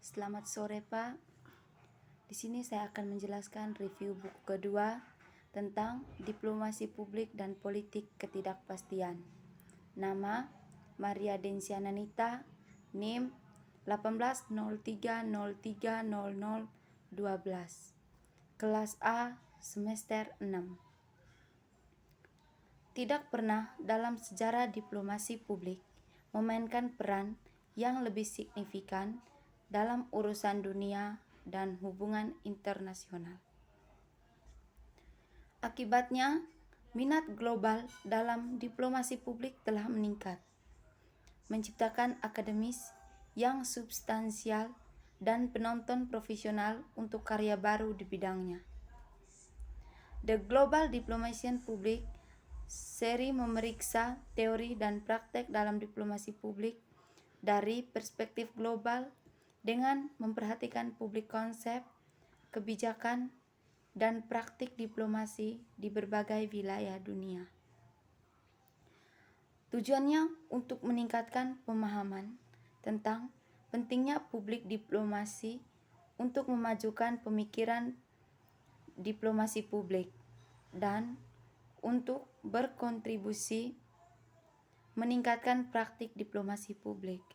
Selamat sore, Pak. Di sini saya akan menjelaskan review buku kedua tentang diplomasi publik dan politik ketidakpastian. Nama Maria Densiana Nita, NIM 1803030012. Kelas A, semester 6. Tidak pernah dalam sejarah diplomasi publik memainkan peran yang lebih signifikan dalam urusan dunia dan hubungan internasional. Akibatnya, minat global dalam diplomasi publik telah meningkat, menciptakan akademis yang substansial dan penonton profesional untuk karya baru di bidangnya. The Global Diplomatian Public seri memeriksa teori dan praktek dalam diplomasi publik dari perspektif global dengan memperhatikan publik konsep, kebijakan, dan praktik diplomasi di berbagai wilayah dunia. Tujuannya untuk meningkatkan pemahaman tentang pentingnya publik diplomasi untuk memajukan pemikiran diplomasi publik dan untuk berkontribusi meningkatkan praktik diplomasi publik.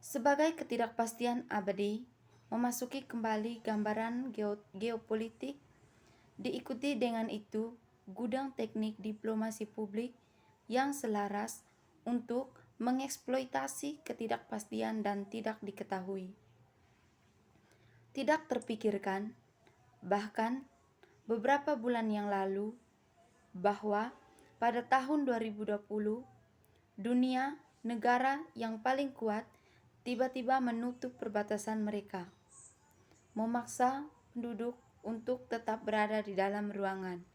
Sebagai ketidakpastian abadi memasuki kembali gambaran geopolitik, diikuti dengan itu gudang teknik diplomasi publik yang selaras untuk mengeksploitasi ketidakpastian dan tidak diketahui. Tidak terpikirkan, bahkan beberapa bulan yang lalu, bahwa pada tahun 2020, dunia negara yang paling kuat tiba-tiba menutup perbatasan mereka, memaksa penduduk untuk tetap berada di dalam ruangan,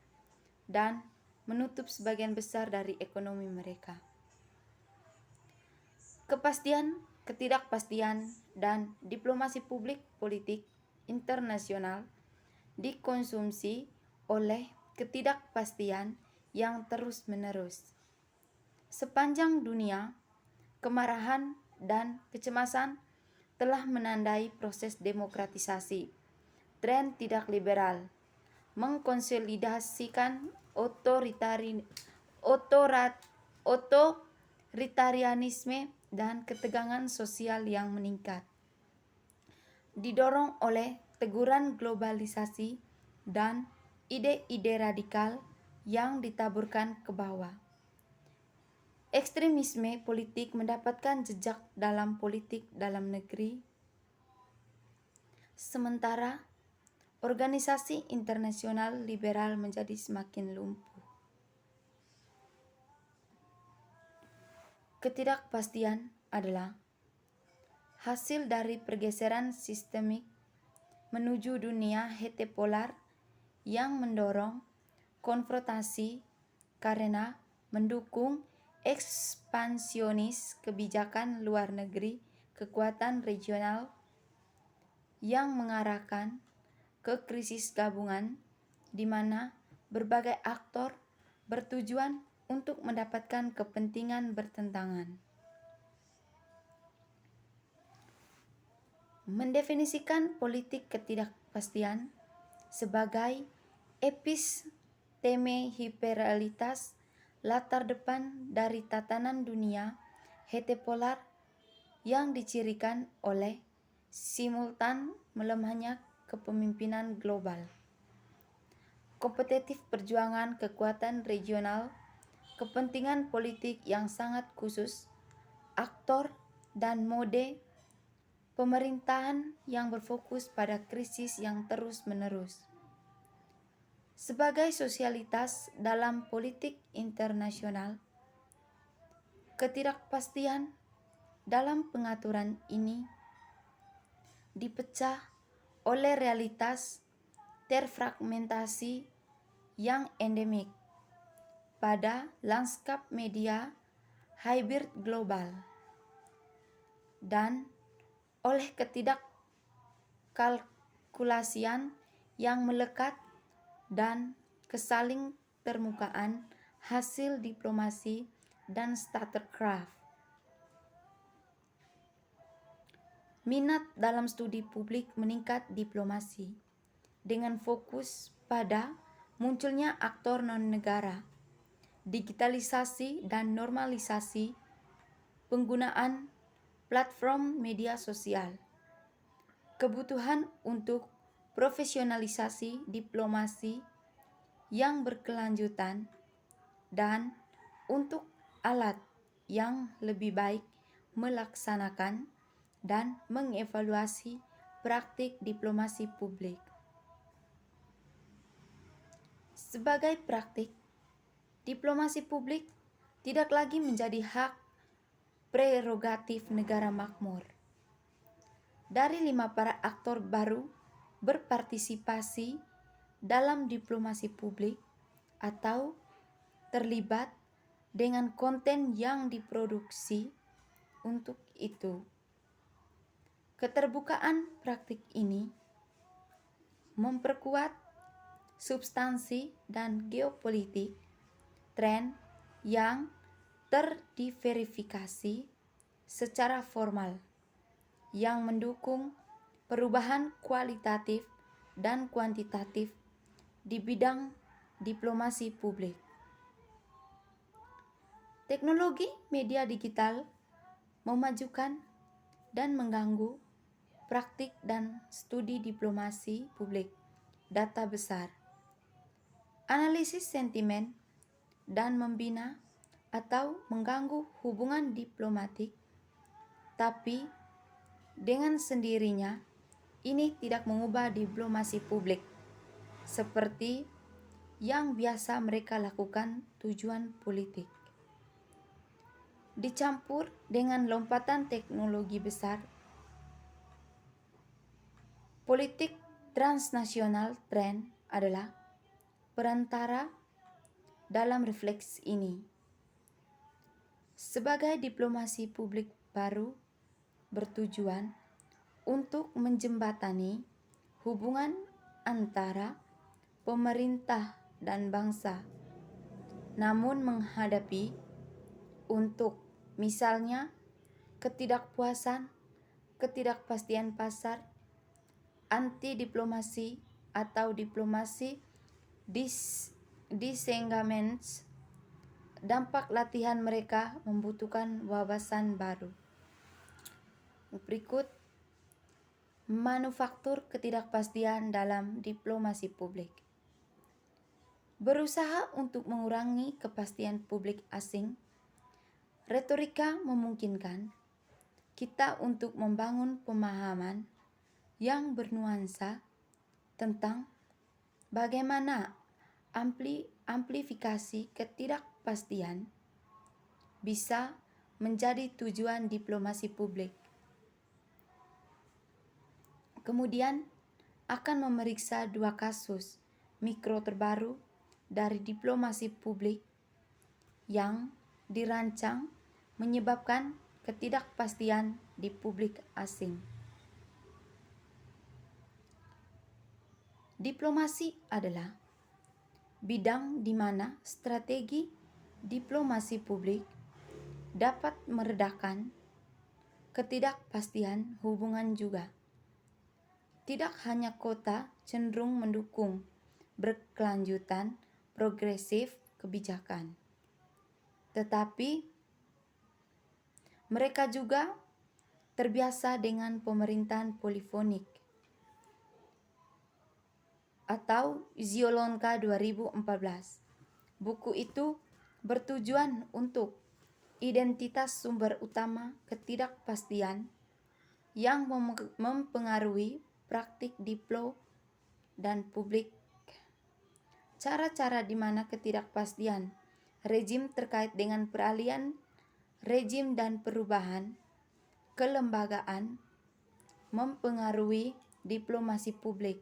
dan menutup sebagian besar dari ekonomi mereka. Ketidakpastian, dan diplomasi publik politik internasional dikonsumsi oleh ketidakpastian yang terus-menerus. Sepanjang dunia, kemarahan dan kecemasan telah menandai proses demokratisasi. Tren tidak liberal mengkonsolidasikan otoritarianisme dan ketegangan sosial yang meningkat, didorong oleh teguran globalisasi dan ide-ide radikal yang ditaburkan ke bawah. Ekstremisme politik mendapatkan jejak dalam politik dalam negeri, sementara organisasi internasional liberal menjadi semakin lumpuh. Ketidakpastian adalah hasil dari pergeseran sistemik menuju dunia heteropolar yang mendorong konfrontasi karena mendukung ekspansionis kebijakan luar negeri kekuatan regional yang mengarahkan ke krisis gabungan di mana berbagai aktor bertujuan untuk mendapatkan kepentingan bertentangan. Mendefinisikan politik ketidakpastian sebagai episteme hiperrealitas latar depan dari tatanan dunia heteropolar yang dicirikan oleh simultan melemahnya kepemimpinan global, kompetitif perjuangan kekuatan regional, kepentingan politik yang sangat khusus, aktor dan mode pemerintahan yang berfokus pada krisis yang terus-menerus. Sebagai sosialitas dalam politik internasional, ketidakpastian dalam pengaturan ini dipecah oleh realitas terfragmentasi yang endemik pada lanskap media hybrid global dan oleh ketidakkalkulasian yang melekat dan kesaling termukaan hasil diplomasi dan statecraft. minat dalam studi publik meningkat diplomasi dengan fokus pada munculnya aktor non-negara, digitalisasi dan normalisasi penggunaan platform media sosial, kebutuhan untuk profesionalisasi diplomasi yang berkelanjutan, dan untuk alat yang lebih baik melaksanakan dan mengevaluasi praktik diplomasi publik. Sebagai praktik, diplomasi publik tidak lagi menjadi hak prerogatif negara makmur. Dari 5 para aktor baru berpartisipasi dalam diplomasi publik atau terlibat dengan konten yang diproduksi untuk itu. Keterbukaan praktik ini memperkuat substansi dan geopolitik tren yang terdiverifikasi secara formal yang mendukung perubahan kualitatif dan kuantitatif di bidang diplomasi publik. Teknologi media digital memajukan dan mengganggu praktik dan studi diplomasi publik, data besar, analisis sentimen, dan membina atau mengganggu hubungan diplomatik, tapi dengan sendirinya ini tidak mengubah diplomasi publik seperti yang biasa mereka lakukan tujuan politik. Dicampur dengan lompatan teknologi besar, politik transnasional tren adalah perantara dalam refleks ini. Sebagai diplomasi publik baru bertujuan untuk menjembatani hubungan antara pemerintah dan bangsa, namun menghadapi untuk misalnya ketidakpuasan, ketidakpastian pasar, anti-diplomasi atau diplomasi disengagements, dampak latihan mereka membutuhkan wawasan baru. Berikut manufaktur ketidakpastian dalam diplomasi publik. Berusaha untuk mengurangi kepastian publik asing, retorika memungkinkan kita untuk membangun pemahaman yang bernuansa tentang bagaimana amplifikasi ketidakpastian bisa menjadi tujuan diplomasi publik. Kemudian akan memeriksa 2 kasus mikro terbaru dari diplomasi publik yang dirancang menyebabkan ketidakpastian di publik asing. Diplomasi adalah bidang di mana strategi diplomasi publik dapat meredakan ketidakpastian hubungan juga. Tidak hanya kota cenderung mendukung berkelanjutan progresif kebijakan, tetapi mereka juga terbiasa dengan pemerintahan polifonik atau Ziolonka 2014. Buku itu bertujuan untuk identitas sumber utama ketidakpastian yang mempengaruhi praktik diplo dan publik, cara-cara di mana ketidakpastian rejim terkait dengan peralihan rejim dan perubahan kelembagaan mempengaruhi diplomasi publik,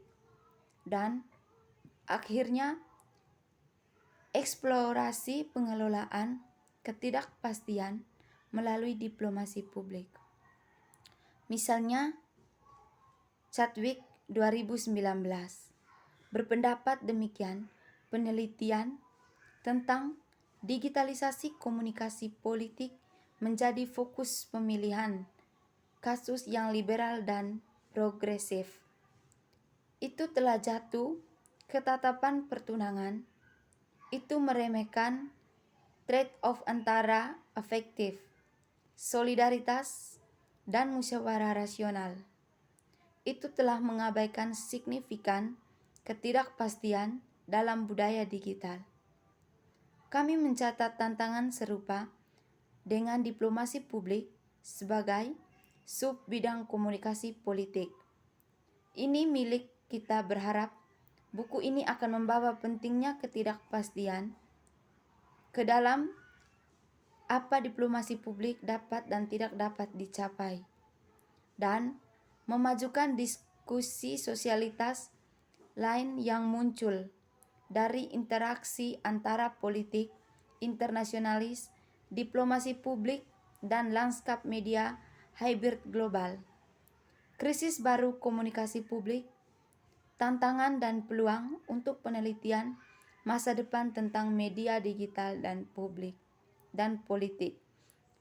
dan akhirnya eksplorasi pengelolaan ketidakpastian melalui diplomasi publik. Misalnya, Chadwick 2019 berpendapat demikian. Penelitian tentang digitalisasi komunikasi politik menjadi fokus pemilihan kasus yang liberal dan progresif. Itu telah jatuh ke tatapan pertunangan. Itu meremehkan trade-off antara afektif, solidaritas, dan musyawarah rasional. Itu telah mengabaikan signifikan ketidakpastian dalam budaya digital. Kami mencatat tantangan serupa dengan diplomasi publik sebagai sub bidang komunikasi politik. Ini milik kita berharap buku ini akan membawa pentingnya ketidakpastian ke dalam apa diplomasi publik dapat dan tidak dapat dicapai, dan memajukan diskusi sosialitas lain yang muncul dari interaksi antara politik, internasionalis, diplomasi publik, dan lanskap media hybrid global. Krisis baru komunikasi publik, tantangan dan peluang untuk penelitian masa depan tentang media digital dan publik dan politik.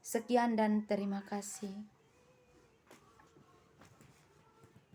Sekian dan terima kasih.